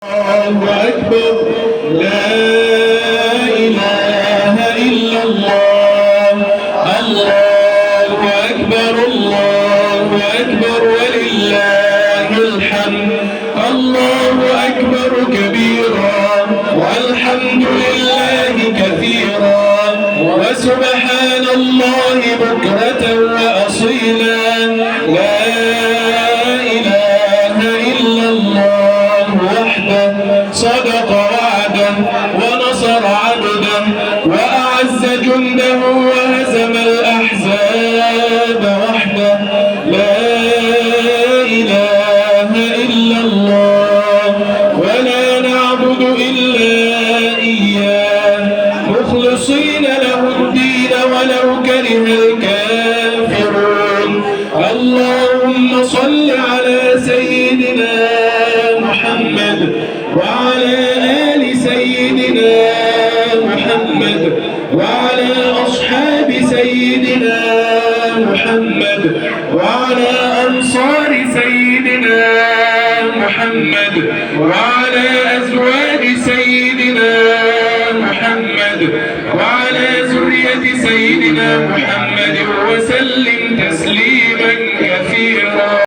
الله أكبر. لا إله إلا الله. الله أكبر. الله أكبر ولله الحمد. الله أكبر كبيرا والحمد لله كثيرا وسبحان الله بكرة وأصيلا. لا إله إلا الله وحده صدق وعده ونصر عبده وأعز جنده وهزم الأحزاب وحده. لا إله إلا الله ولا نعبد إلا إياه مخلصين له الدين ولو كره الكافرون. اللهم صل على سيدنا محمد وعلى آل سيدنا محمد وعلى أصحاب سيدنا محمد وعلى أنصار سيدنا محمد وعلى أزواج سيدنا محمد وعلى ذرية سيدنا محمد وسلم تسليما كثيرا.